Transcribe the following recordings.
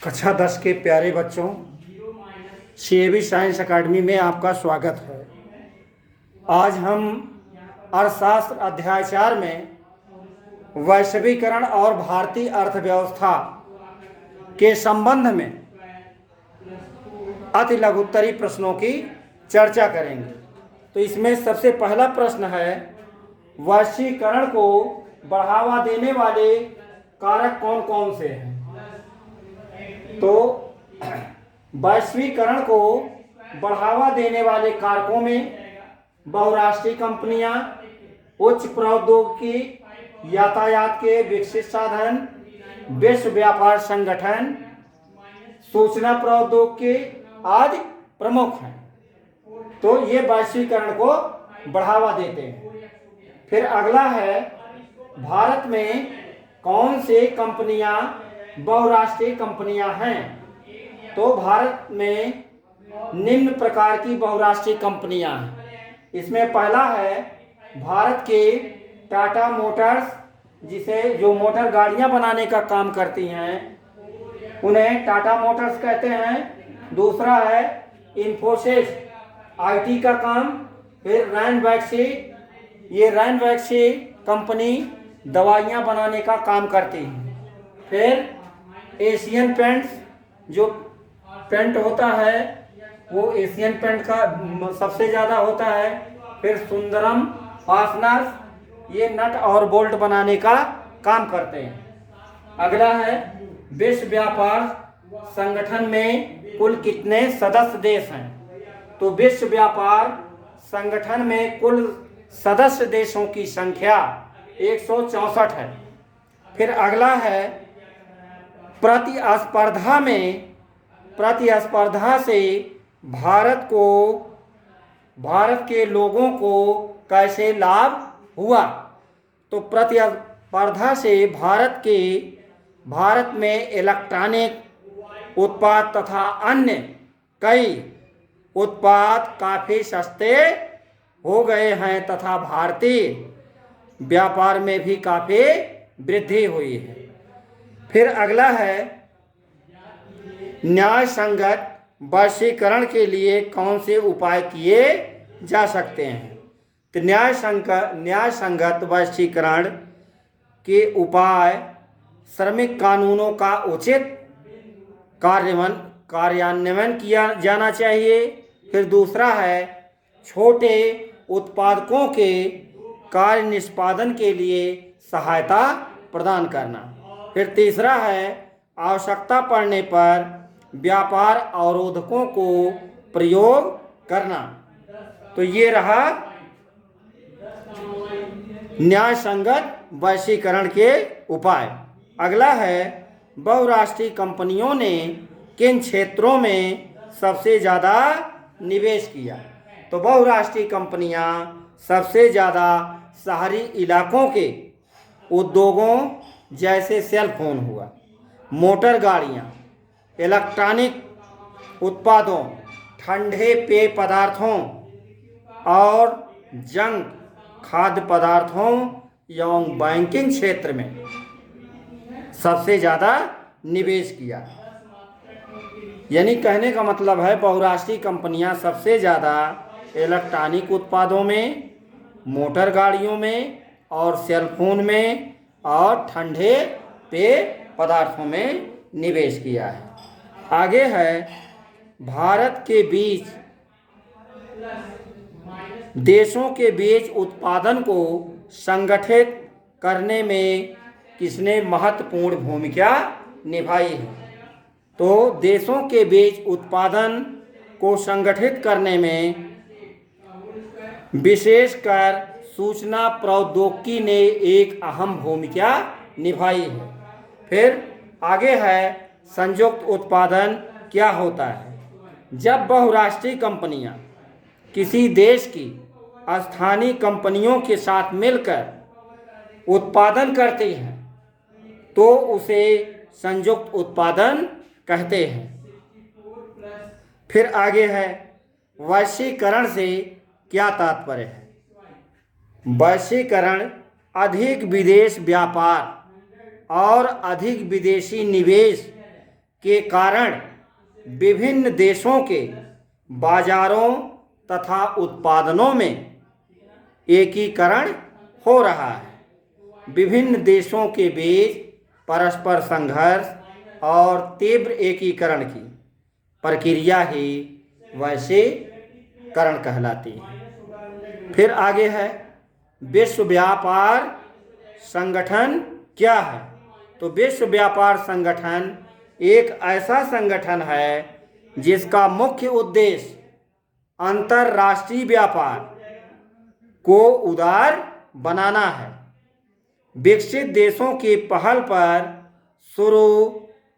कक्षा 10 के प्यारे बच्चों, सीएबी साइंस एकेडमी में आपका स्वागत है। आज हम अर्थशास्त्र अध्याय 4 में वैश्वीकरण और भारतीय अर्थव्यवस्था के संबंध में अति लघुत्तरी प्रश्नों की चर्चा करेंगे। तो इसमें सबसे पहला प्रश्न है, वैश्वीकरण को बढ़ावा देने वाले कारक कौन कौन से हैं? तो वैश्वीकरण को बढ़ावा देने वाले कारकों में बहुराष्ट्रीय कंपनियां, उच्च प्रौद्योगिकी, यातायात के विकसित साधन, विश्व व्यापार संगठन, सूचना प्रौद्योगिकी आदि प्रमुख हैं। तो ये वैश्वीकरण को बढ़ावा देते हैं। फिर अगला है, भारत में कौन से कंपनियां बहुराष्ट्रीय कंपनियां हैं? तो भारत में निम्न प्रकार की बहुराष्ट्रीय कंपनियां हैं। इसमें पहला है भारत के टाटा मोटर्स, जो मोटर गाड़ियां बनाने का काम करती हैं, उन्हें टाटा मोटर्स कहते हैं। दूसरा है इन्फोसिस, आईटी का काम। फिर रैनबैक्सी, ये रैनबैक्सी कंपनी दवाइयां बनाने का काम करती है। फिर एशियन पेंट्स, जो पेंट होता है वो एशियन पेंट का सबसे ज़्यादा होता है। फिर सुंदरम फास्टनर्स, ये नट और बोल्ट बनाने का काम करते हैं। अगला है, विश्व व्यापार संगठन में कुल कितने सदस्य देश हैं? तो विश्व व्यापार संगठन में कुल सदस्य देशों की संख्या 164 है। फिर अगला है, प्रतिस्पर्धा से भारत के लोगों को कैसे लाभ हुआ? तो प्रतिस्पर्धा से भारत में इलेक्ट्रॉनिक उत्पाद तथा अन्य कई उत्पाद काफ़ी सस्ते हो गए हैं तथा भारतीय व्यापार में भी काफ़ी वृद्धि हुई है। फिर अगला है, न्याय संगत वैश्वीकरण के लिए कौन से उपाय किए जा सकते हैं? तो न्याय संगत वैश्वीकरण के उपाय, श्रमिक कानूनों का उचित कार्यान्वयन किया जाना चाहिए। फिर दूसरा है, छोटे उत्पादकों के कार्य निष्पादन के लिए सहायता प्रदान करना। फिर तीसरा है, आवश्यकता पड़ने पर व्यापार अवरोधकों को प्रयोग करना। तो ये रहा न्याय संगत वैश्वीकरण के उपाय। अगला है, बहुराष्ट्रीय कंपनियों ने किन क्षेत्रों में सबसे ज़्यादा निवेश किया? तो बहुराष्ट्रीय कंपनियां सबसे ज़्यादा शहरी इलाकों के उद्योगों जैसे सेल फोन हुआ, मोटर गाड़ियां, इलेक्ट्रॉनिक उत्पादों, ठंडे पेय पदार्थों और जंक खाद्य पदार्थों एवं बैंकिंग क्षेत्र में सबसे ज़्यादा निवेश किया। यानी कहने का मतलब है, बहुराष्ट्रीय कंपनियां सबसे ज़्यादा इलेक्ट्रॉनिक उत्पादों में, मोटर गाड़ियों में और सेल फोन में और ठंडे पेय पदार्थों में निवेश किया है। आगे है, भारत के बीच देशों के बीच उत्पादन को संगठित करने में किसने महत्वपूर्ण भूमिका निभाई है? तो देशों के बीच उत्पादन को संगठित करने में विशेषकर सूचना प्रौद्योगिकी ने एक अहम भूमिका निभाई है। फिर आगे है, संयुक्त उत्पादन क्या होता है? जब बहुराष्ट्रीय कंपनियां किसी देश की स्थानीय कंपनियों के साथ मिलकर उत्पादन करती हैं तो उसे संयुक्त उत्पादन कहते हैं। फिर आगे है, वैश्वीकरण से क्या तात्पर्य है? वैश्वीकरण अधिक विदेश व्यापार और अधिक विदेशी निवेश के कारण विभिन्न देशों के बाजारों तथा उत्पादनों में एकीकरण हो रहा है। विभिन्न देशों के बीच परस्पर संघर्ष और तीव्र एकीकरण की प्रक्रिया ही वैश्वीकरण कहलाती है। फिर आगे है, विश्व व्यापार संगठन क्या है? तो विश्व व्यापार संगठन एक ऐसा संगठन है जिसका मुख्य उद्देश्य अंतर्राष्ट्रीय व्यापार को उदार बनाना है। विकसित देशों की पहल पर शुरू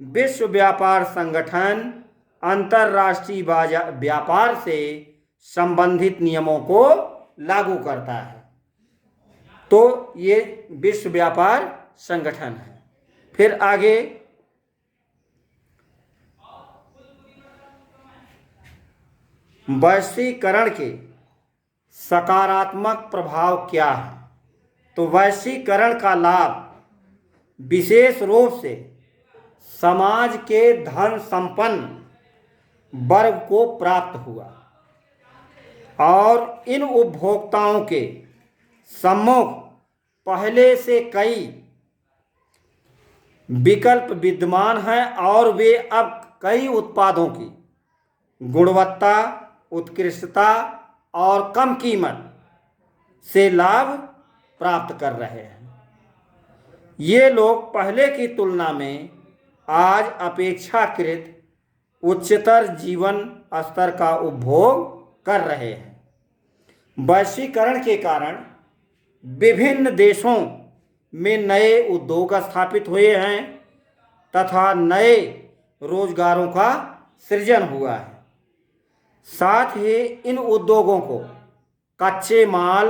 विश्व व्यापार संगठन अंतर्राष्ट्रीय व्यापार से संबंधित नियमों को लागू करता है। तो ये विश्व व्यापार संगठन है। फिर आगे, वैश्वीकरण के सकारात्मक प्रभाव क्या है? तो वैश्वीकरण का लाभ विशेष रूप से समाज के धन संपन्न वर्ग को प्राप्त हुआ और इन उपभोक्ताओं के सम्मुख पहले से कई विकल्प विद्यमान हैं और वे अब कई उत्पादों की गुणवत्ता, उत्कृष्टता और कम कीमत से लाभ प्राप्त कर रहे हैं। ये लोग पहले की तुलना में आज अपेक्षाकृत उच्चतर जीवन स्तर का उपभोग कर रहे हैं। वैश्वीकरण के कारण विभिन्न देशों में नए उद्योग स्थापित हुए हैं तथा नए रोजगारों का सृजन हुआ है। साथ ही इन उद्योगों को कच्चे माल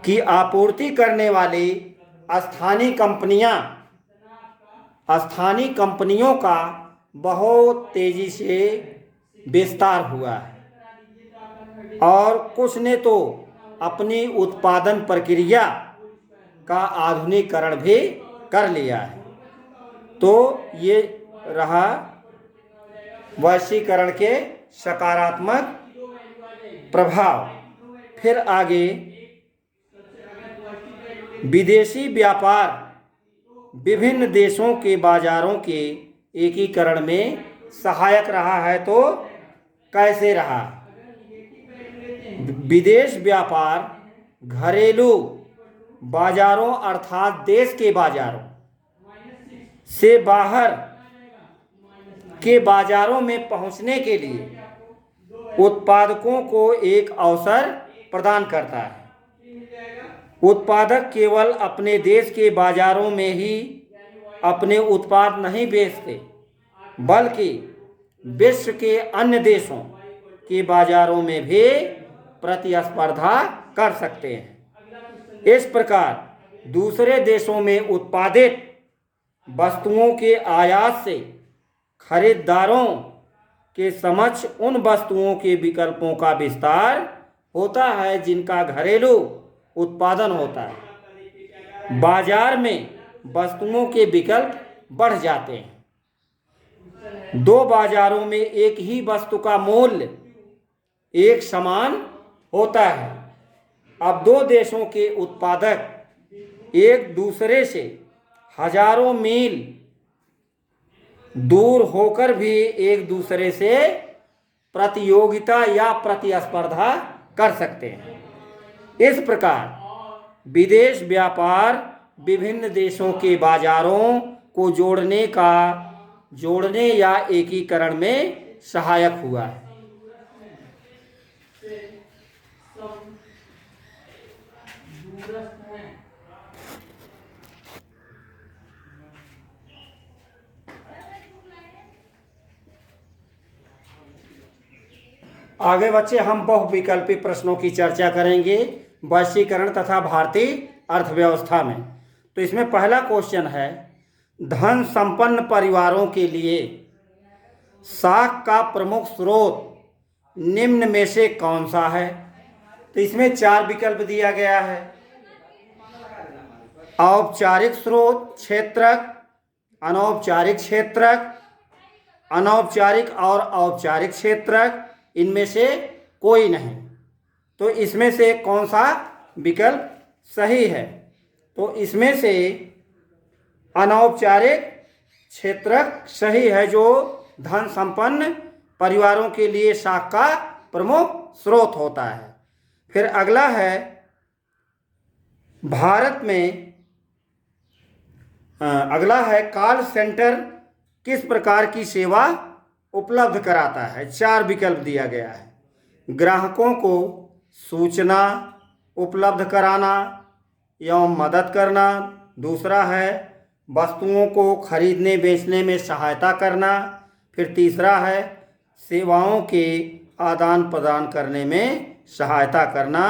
की आपूर्ति करने वाली स्थानीय कंपनियों का बहुत तेजी से विस्तार हुआ है और कुछ ने तो अपनी उत्पादन प्रक्रिया का आधुनिकीकरण भी कर लिया है। तो ये रहा वैश्वीकरण के सकारात्मक प्रभाव। फिर आगे, विदेशी व्यापार विभिन्न देशों के बाजारों के एकीकरण में सहायक रहा है। तो कैसे रहा? विदेश व्यापार घरेलू बाजारों अर्थात देश के बाजारों से बाहर के बाजारों में पहुंचने के लिए उत्पादकों को एक अवसर प्रदान करता है। उत्पादक केवल अपने देश के बाजारों में ही अपने उत्पाद नहीं बेचते, बल्कि विश्व के अन्य देशों के बाजारों में भी प्रतिस्पर्धा कर सकते हैं। इस प्रकार दूसरे देशों में उत्पादित वस्तुओं के आयात से खरीदारों के समक्ष उन वस्तुओं के विकल्पों का विस्तार होता है जिनका घरेलू उत्पादन होता है। बाजार में वस्तुओं के विकल्प बढ़ जाते हैं। दो बाजारों में एक ही वस्तु का मूल्य एक समान होता है। अब दो देशों के उत्पादक एक दूसरे से हजारों मील दूर होकर भी एक दूसरे से प्रतियोगिता या प्रतिस्पर्धा कर सकते हैं। इस प्रकार विदेश व्यापार विभिन्न देशों के बाजारों को जोड़ने या एकीकरण में सहायक हुआ है। आगे बच्चे हम बहुविकल्पी प्रश्नों की चर्चा करेंगे वैश्वीकरण तथा भारतीय अर्थव्यवस्था में। तो इसमें पहला क्वेश्चन है, धन संपन्न परिवारों के लिए साख का प्रमुख स्रोत निम्न में से कौन सा है? तो इसमें 4 विकल्प दिया गया है। औपचारिक स्रोत क्षेत्रक, अनौपचारिक क्षेत्रक, अनौपचारिक और औपचारिक क्षेत्रक, इनमें से कोई नहीं। तो इसमें से कौन सा विकल्प सही है? तो इसमें से अनौपचारिक क्षेत्रक सही है, जो धन संपन्न परिवारों के लिए साख का प्रमुख स्रोत होता है। फिर अगला है, भारत में अगला है, कॉल सेंटर किस प्रकार की सेवा उपलब्ध कराता है? 4 विकल्प दिया गया है। ग्राहकों को सूचना उपलब्ध कराना एवं मदद करना। दूसरा है, वस्तुओं को खरीदने बेचने में सहायता करना। फिर तीसरा है, सेवाओं के आदान प्रदान करने में सहायता करना।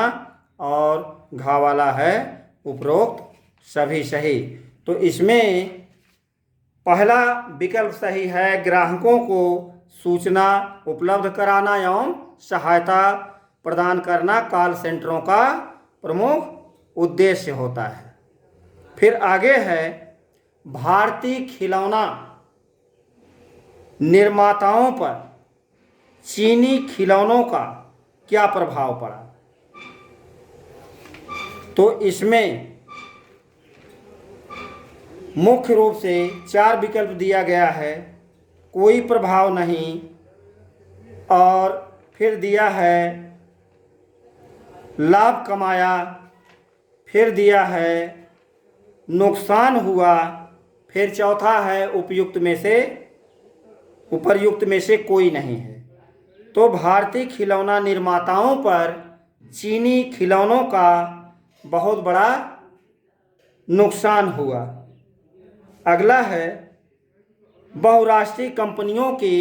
और घ वाला है, उपरोक्त सभी सही। तो इसमें पहला विकल्प सही है, ग्राहकों को सूचना उपलब्ध कराना एवं सहायता प्रदान करना कॉल सेंटरों का प्रमुख उद्देश्य होता है। फिर आगे है, भारतीय खिलौना निर्माताओं पर चीनी खिलौनों का क्या प्रभाव पड़ा? तो इसमें मुख्य रूप से 4 विकल्प दिया गया है। कोई प्रभाव नहीं, और फिर दिया है लाभ कमाया, फिर दिया है नुकसान हुआ, फिर चौथा है उपर्युक्त में से कोई नहीं है। तो भारतीय खिलौना निर्माताओं पर चीनी खिलौनों का बहुत बड़ा नुकसान हुआ। अगला है, बहुराष्ट्रीय कंपनियों की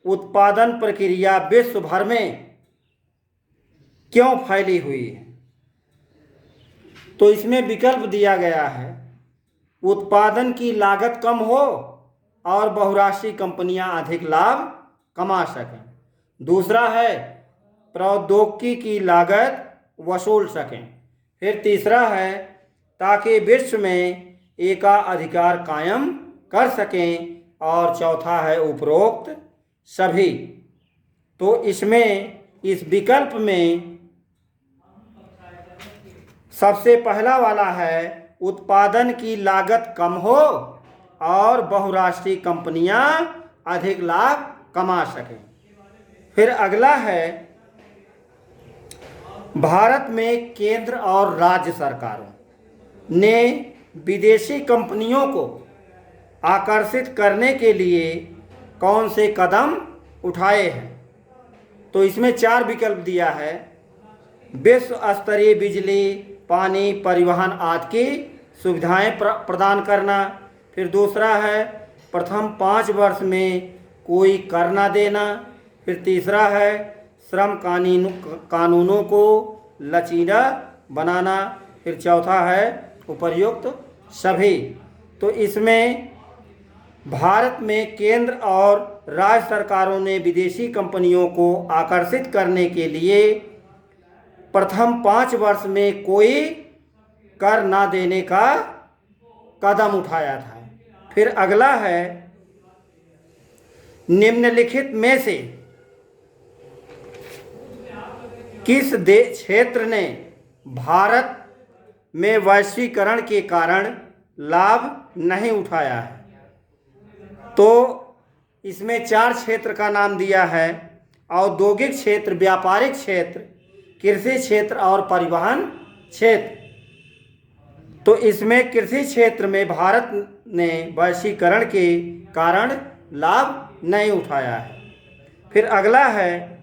उत्पादन प्रक्रिया विश्व भर में क्यों फैली हुई है? तो इसमें विकल्प दिया गया है, उत्पादन की लागत कम हो और बहुराष्ट्रीय कंपनियां अधिक लाभ कमा सकें। दूसरा है, प्रौद्योगिकी की लागत वसूल सकें। फिर तीसरा है, ताकि विश्व में एकाधिकार कायम कर सकें। और चौथा है, उपरोक्त सभी। तो इसमें इस विकल्प में सबसे पहला वाला है, उत्पादन की लागत कम हो और बहुराष्ट्रीय कंपनियां अधिक लाभ कमा सकें। फिर अगला है, भारत में केंद्र और राज्य सरकारों ने विदेशी कंपनियों को आकर्षित करने के लिए कौन से कदम उठाए हैं? तो इसमें 4 विकल्प दिया है, विश्व स्तरीय बिजली, पानी, परिवहन आदि की सुविधाएं प्रदान करना। फिर दूसरा है, प्रथम 5 वर्ष में कोई कर न देना। फिर तीसरा है, श्रम कानूनों को लचीला बनाना। फिर चौथा है, उपर्युक्त सभी। तो इसमें भारत में केंद्र और राज्य सरकारों ने विदेशी कंपनियों को आकर्षित करने के लिए प्रथम 5 वर्ष में कोई कर ना देने का कदम उठाया था। फिर अगला है, निम्नलिखित में से किस क्षेत्र ने भारत में वैश्वीकरण के कारण लाभ नहीं उठाया है? तो इसमें 4 क्षेत्र का नाम दिया है, औद्योगिक क्षेत्र, व्यापारिक क्षेत्र, कृषि क्षेत्र और परिवहन क्षेत्र। तो इसमें कृषि क्षेत्र में भारत ने वैश्वीकरण के कारण लाभ नहीं उठाया है। फिर अगला है,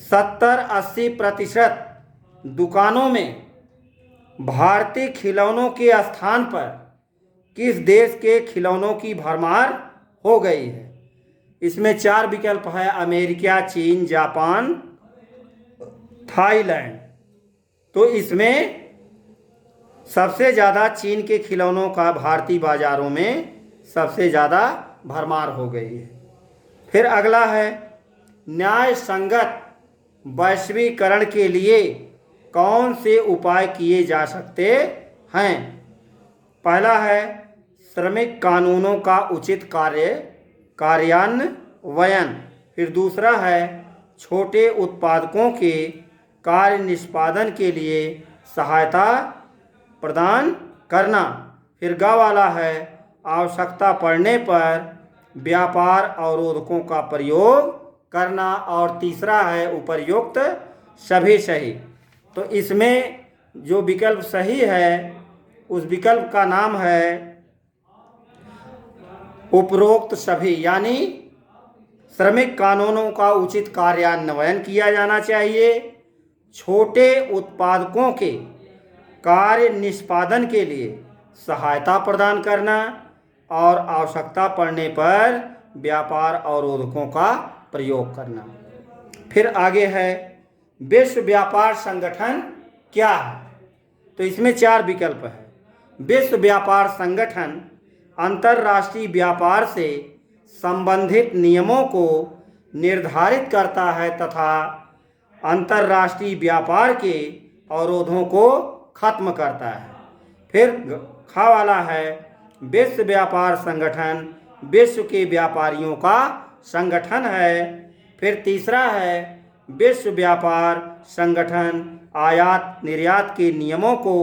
70-80% दुकानों में भारतीय खिलौनों के स्थान पर किस देश के खिलौनों की भरमार हो गई है? इसमें 4 विकल्प है, अमेरिका, चीन, जापान, थाईलैंड। तो इसमें सबसे ज़्यादा चीन के खिलौनों का भारतीय बाज़ारों में सबसे ज़्यादा भरमार हो गई है। फिर अगला है, न्याय संगत वैश्वीकरण के लिए कौन से उपाय किए जा सकते हैं? पहला है श्रमिक कानूनों का उचित कार्यान्वयन। फिर दूसरा है छोटे उत्पादकों के कार्य निष्पादन के लिए सहायता प्रदान करना। फिर ग वाला है आवश्यकता पड़ने पर व्यापार अवरोधकों का प्रयोग करना। और तीसरा है उपर्युक्त सभी सही। तो इसमें जो विकल्प सही है उस विकल्प का नाम है उपरोक्त सभी, यानी श्रमिक कानूनों का उचित कार्यान्वयन किया जाना चाहिए, छोटे उत्पादकों के कार्य निष्पादन के लिए सहायता प्रदान करना और आवश्यकता पड़ने पर व्यापार अवरोधकों का प्रयोग करना। फिर आगे है विश्व व्यापार संगठन क्या है? तो इसमें 4 विकल्प है। विश्व व्यापार संगठन अंतर्राष्ट्रीय व्यापार से संबंधित नियमों को निर्धारित करता है तथा अंतर्राष्ट्रीय व्यापार के अवरोधों को खत्म करता है। फिर खा वाला है विश्व व्यापार संगठन विश्व के व्यापारियों का संगठन है। फिर तीसरा है विश्व व्यापार संगठन आयात निर्यात के नियमों को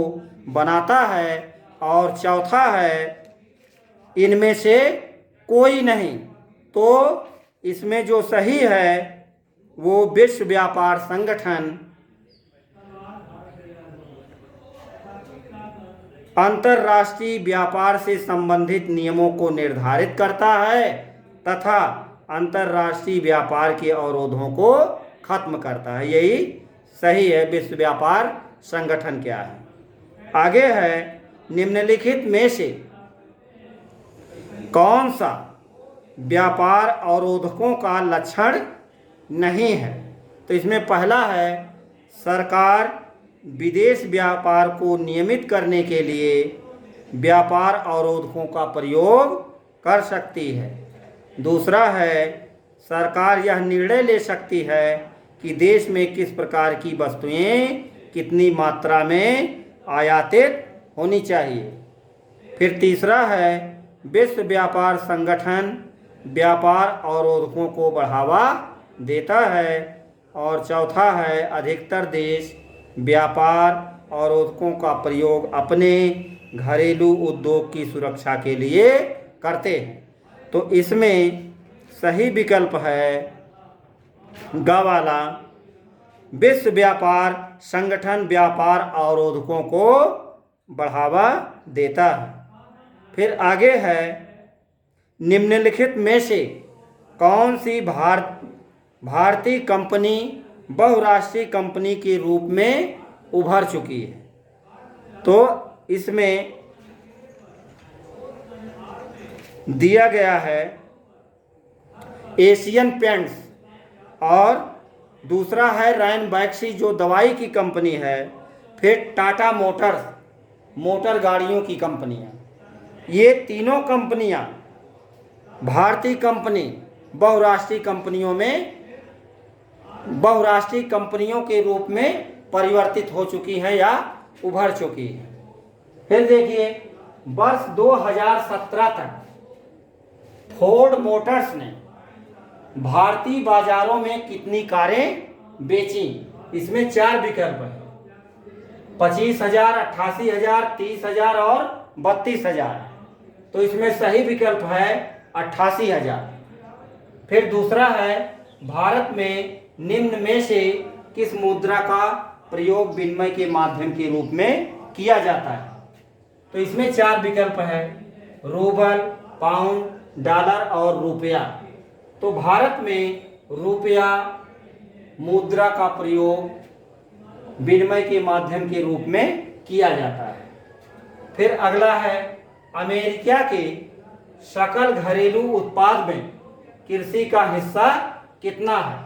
बनाता है। और चौथा है इनमें से कोई नहीं। तो इसमें जो सही है वो विश्व व्यापार संगठन अंतर्राष्ट्रीय व्यापार से संबंधित नियमों को निर्धारित करता है तथा अंतर्राष्ट्रीय व्यापार के अवरोधों को खत्म करता है। यही सही है। विश्व व्यापार संगठन क्या है? आगे है निम्नलिखित में से कौन सा व्यापार अवरोधकों का लक्षण नहीं है? तो इसमें पहला है सरकार विदेश व्यापार को नियमित करने के लिए व्यापार अवरोधकों का प्रयोग कर सकती है। दूसरा है सरकार यह निर्णय ले सकती है कि देश में किस प्रकार की वस्तुएं कितनी मात्रा में आयातित होनी चाहिए। फिर तीसरा है विश्व व्यापार संगठन व्यापार अवरोधकों को बढ़ावा देता है। और चौथा है अधिकतर देश व्यापार अवरोधकों का प्रयोग अपने घरेलू उद्योग की सुरक्षा के लिए करते हैं। तो इसमें सही विकल्प है ग वाला विश्व व्यापार संगठन व्यापार अवरोधकों को बढ़ावा देता है। फिर आगे है निम्नलिखित में से कौन सी भारतीय कंपनी बहुराष्ट्रीय कंपनी के रूप में उभर चुकी है? तो इसमें दिया गया है एशियन पेंट्स और दूसरा है रैन बैक्सी जो दवाई की कंपनी है। फिर टाटा मोटर्स मोटर गाड़ियों की कंपनियां। ये तीनों कंपनियां भारतीय कंपनी बहुराष्ट्रीय कंपनियों के रूप में परिवर्तित हो चुकी हैं या उभर चुकी हैं। फिर देखिए वर्ष 2017 तक फोर्ड मोटर्स ने भारतीय बाजारों में कितनी कारें बेची? इसमें 4 विकल्प है 25,000, 88,000, 30,000 और 32,000। तो इसमें सही विकल्प है 88,000। फिर दूसरा है भारत में निम्न में से किस मुद्रा का प्रयोग विनिमय के माध्यम के रूप में किया जाता है? तो इसमें 4 विकल्प है रूबल, पाउंड, डॉलर और रुपया। तो भारत में रुपया मुद्रा का प्रयोग विनिमय के माध्यम के रूप में किया जाता है। फिर अगला है अमेरिका के सकल घरेलू उत्पाद में कृषि का हिस्सा कितना है?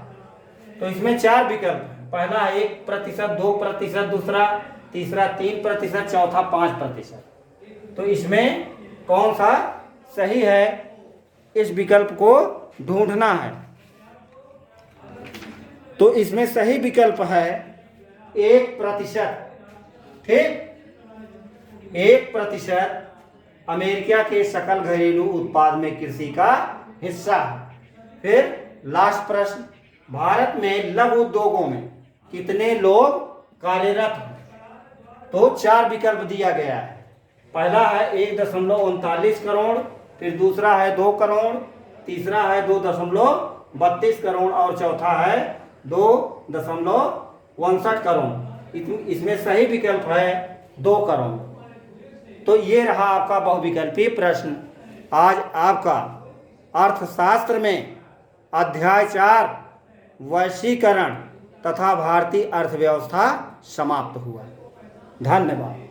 तो इसमें 4 विकल्प है। पहला है 1%, 2%, दूसरा तीसरा 3%, चौथा 5%। तो इसमें कौन सा सही है इस विकल्प को ढूंढना है। तो इसमें सही विकल्प है 1%। ठीक, 1% अमेरिका के सकल घरेलू उत्पाद में कृषि का हिस्सा है। फिर लास्ट प्रश्न, भारत में लघु उद्योगों में कितने लोग कार्यरत हैं? तो 4 विकल्प दिया गया है। पहला है 1.39 करोड़, फिर दूसरा है 2 करोड़, तीसरा है 2.32 करोड़ और चौथा है 2.62 करोड़। इसमें सही विकल्प है 2 करोड़। तो ये रहा आपका बहुविकल्पीय प्रश्न। आज आपका अर्थशास्त्र में अध्याय 4 वैश्वीकरण तथा भारतीय अर्थव्यवस्था समाप्त हुआ। धन्यवाद।